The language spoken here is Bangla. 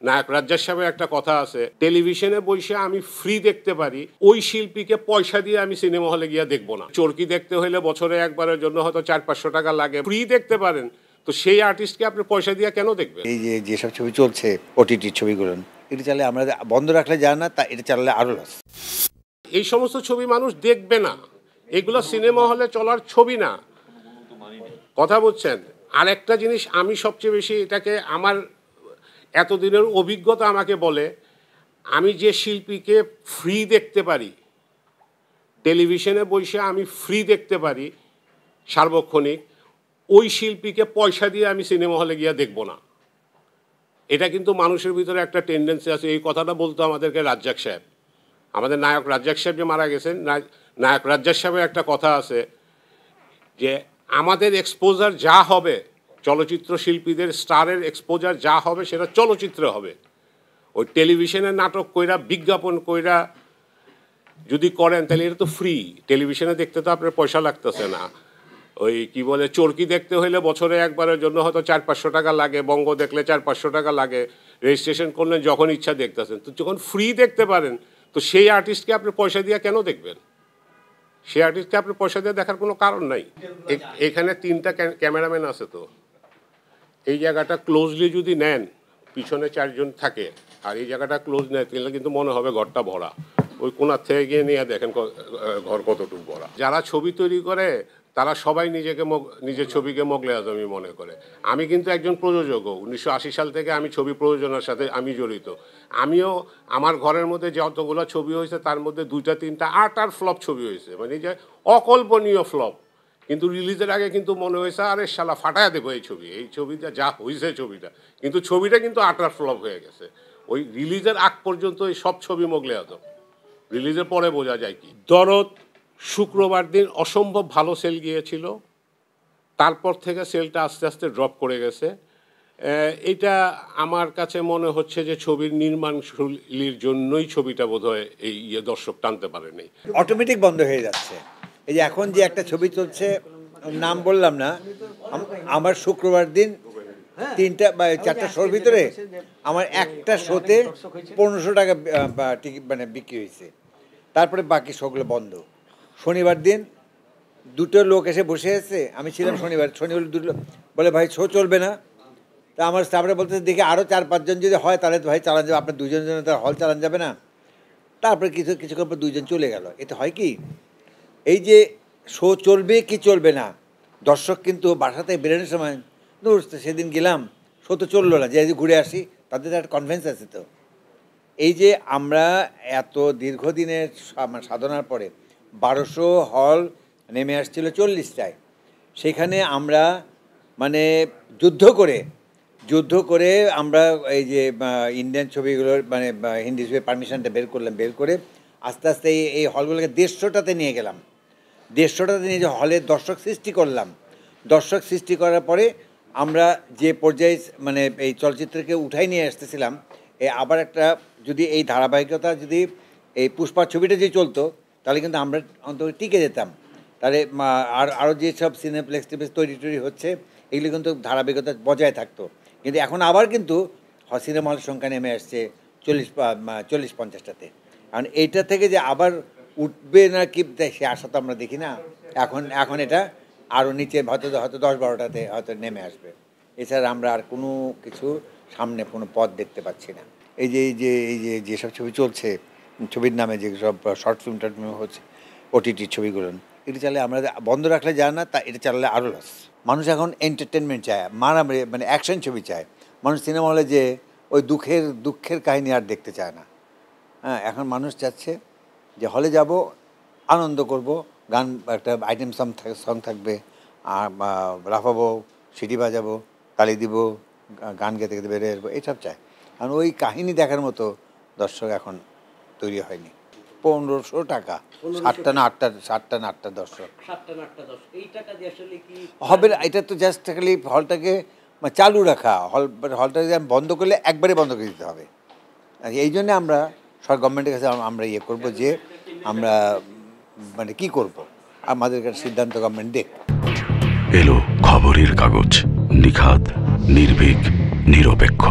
নায়ক রাজ্জাক সাহেবের একটা কথা আছে, টেলিভিশনে বসে আমি ফ্রি দেখতে পারি, ওই শিল্পীকে পয়সা দিয়ে আমি সিনেমা হলে গিয়ে দেখবো না। চরকি দেখতে হলে বছরে একবারের জন্য হয়তো 400-500 টাকা লাগে, ফ্রি দেখতে পারেন, তো সেই আর্টিস্টকে আপনি পয়সা দিয়ে কেন দেখবেন? এই যে যেসব ছবি চলছে ওটিটি ছবিগুলো, এটা চাইলে আমরা বন্ধ রাখলে যায় না, তা এটা চালালে আরো লস। এই সমস্ত ছবি মানুষ দেখবে না, এগুলো সিনেমা হলে চলার ছবি না, কথা বুঝছেন? আর একটা জিনিস আমি সবচেয়ে বেশি এটাকে আমার এতদিনের অভিজ্ঞতা আমাকে বলে, আমি যে শিল্পীকে ফ্রি দেখতে পারি, টেলিভিশনে বসে আমি ফ্রি দেখতে পারি সার্বক্ষণিক, ওই শিল্পীকে পয়সা দিয়ে আমি সিনেমা হলে গিয়ে দেখব না। এটা কিন্তু মানুষের ভিতরে একটা টেন্ডেন্সি আছে। এই কথাটা বলতো আমাদেরকে রাজ্জাক সাহেব, আমাদের নায়ক রাজ্জাক সাহেব যে মারা গেছেন, নায়ক রাজ্জাক সাহেবের একটা কথা আছে যে আমাদের এক্সপোজার যা হবে, চলচ্চিত্র শিল্পীদের স্টারের এক্সপোজার যা হবে সেটা চলচ্চিত্রে হবে। ওই টেলিভিশনে নাটক কইরা বিজ্ঞাপন কইরা যদি করেন তাহলে এটা তো ফ্রি, টেলিভিশনে দেখতে তো আপনার পয়সা লাগতেছে না। ওই কি বলে, চরকি দেখতে হলে বছরে একবারের জন্য হয়তো 400-500 টাকা লাগে, বঙ্গ দেখলে 400-500 টাকা লাগে, রেজিস্ট্রেশন করলেন যখন ইচ্ছা দেখতেছেন। তো যখন ফ্রি দেখতে পারেন, তো সেই আর্টিস্টকে আপনি পয়সা দিয়ে কেন দেখবেন? সেই আর্টিস্টকে আপনি পয়সা দিয়ে দেখার কোনো কারণ নাই। এখানে 3টা ক্যামেরাম্যান আছে, তো এই জায়গাটা ক্লোজলি যদি নেন, পিছনে 4 জন থাকে, আর এই জায়গাটা ক্লোজ নেয়, তাহলে কিন্তু মনে হবে ঘরটা ভরা। ওই কোনার থেকে গিয়ে নিয়ে দেখেন ঘর কতটুকু ভরা। যারা ছবি তৈরি করে তারা সবাই নিজের ছবিকে মোগলে আজমি মনে করে। আমি কিন্তু একজন প্রযোজকও, 1980 সাল থেকে আমি ছবি প্রযোজনার সাথে আমি জড়িত। আমিও আমার ঘরের মধ্যে যতগুলো ছবি হয়েছে তার মধ্যে 2-3টা আর ফ্লপ ছবি হয়েছে, মানে যে অকল্পনীয় ফ্লপ। কিন্তু রিলিজের আগে কিন্তু মনে হয়েছে আরে শালা ফাটায়া দেবো এই ছবিটা যা হয়েছে ছবিটা, কিন্তু ছবিটা কিন্তু আটার ফ্লপ হয়ে গেছে। ওই রিলিজের আগ পর্যন্ত এই সব ছবি মোগলে আজম, রিলিজের পরে বোঝা যায় কি। দরদ শুক্রবার দিন অসম্ভব ভালো সেল গিয়েছিল, তারপর থেকে সেলটা আস্তে আস্তে ড্রপ করে গেছে। এটা আমার কাছে মনে হচ্ছে যে ছবির নির্মাণ শৈলীর জন্যই ছবিটা বোধহয় এই দর্শক টানতে পারেনি, অটোমেটিক বন্ধ হয়ে যাচ্ছে। এই যে এখন যে একটা ছবি চলছে, নাম বললাম না, আমার শুক্রবার দিন 3টা বা 4টা শোর ভিতরে আমার একটা শোতে 1500 টাকা টিকিট মানে বিক্রি হয়েছে। তারপরে বাকি শোগুলো বন্ধ। শনিবার দিন 2টো লোক এসে বসে আছে, আমি ছিলাম শনিবার 2 লোক বলে ভাই শো চলবে না। তা আমার স্টাফরা বলতেছে দেখি আরও 4-5 জন যদি হয় তাহলে ভাই চালান যাবে, আপনার 2 জনের জন্য তার হল চালান যাবে না। তারপরে কিছুক্ষণ পর 2 জন চলে গেল। এতে হয় কি, এই যে শো চলবে কি চলবে না, দর্শক কিন্তু বাসাতে বেরোনোর সময় সেদিন গেলাম শো তো চললো না, যে ঘুরে আসি, তাদের একটা কনফিডেন্স আছে। তো এই যে আমরা এত দীর্ঘদিনের সাধনার পরে 1200 হল নেমে আসছিল 40টায়, সেখানে আমরা মানে যুদ্ধ করে আমরা এই যে ইন্ডিয়ান ছবিগুলোর মানে হিন্দি ছবির পারমিশনটা বের করে আস্তে আস্তে এই হলগুলোকে 150টাতে নিয়ে গেলাম। 150টাতে নিয়ে যে হলে দর্শক সৃষ্টি করলাম, দর্শক সৃষ্টি করার পরে আমরা যে পর্যায়ে মানে এই চলচ্চিত্রকে উঠাই নিয়ে আসতেছিলাম, আবার একটা যদি এই ধারাবাহিকতা যদি এই পুষ্পা ছবিটা যে চলতো তাহলে কিন্তু আমরা অন্তত টিকে যেতাম। তাহলে আরও যেসব সিনেপ্লেক্স তৈরি হচ্ছে এগুলি কিন্তু ধারাবাহিকতা বজায় থাকতো। কিন্তু এখন আবার কিন্তু সিনেমা হলের সংখ্যা নেমে আসছে 40-50টাতে। কারণ এইটা থেকে যে আবার উঠবে না কি সে আশা তো আমরা দেখি না। এখন এটা আরও নিচে হয়তো 10-12টাতে হয়তো নেমে আসবে। এছাড়া আমরা আর কোনো কিছু সামনে কোনো পথ দেখতে পাচ্ছি না। এই যে যেসব ছবি চলছে, ছবির নামে যে সব শর্ট ফিল্ম হচ্ছে ওটিটি ছবিগুলো, এটা চাইলে আমরা বন্ধ রাখলে যায় না, তা এটা চালালে আরও লস। মানুষ এখন এন্টারটেনমেন্ট চায়, মানে অ্যাকশন ছবি চায়। মানুষ সিনেমা হলে যে ওই দুঃখের কাহিনী আর দেখতে চায় না। হ্যাঁ, এখন মানুষ চাচ্ছে যে হলে যাব, আনন্দ করব, গান একটা আইটেম সং থাকবে, আর লাফাবো, সিটি বাজাবো, তালি দিব, গান গেতে গেতে বেরিয়ে আসবো, এইসব চায়। কারণ ওই কাহিনী দেখার মতো দর্শক এখন তৈরি হয়নি। 1500 টাকা, 7টা না 8টা দর্শক হবে না। এটা তো জাস্ট খালি হলটাকে চালু রাখা, হলটাকে বন্ধ করলে একবারে বন্ধ করে দিতে হবে। এই জন্য আমরা গভর্নমেন্টের কাছে আমরা করবো যে আমরা মানে কি করব, আমাদের কাছে সিদ্ধান্ত গভর্নমেন্ট দেখ। এলো খবরের কাগজ, নিখাত, নির্ভীক, নিরপেক্ষ।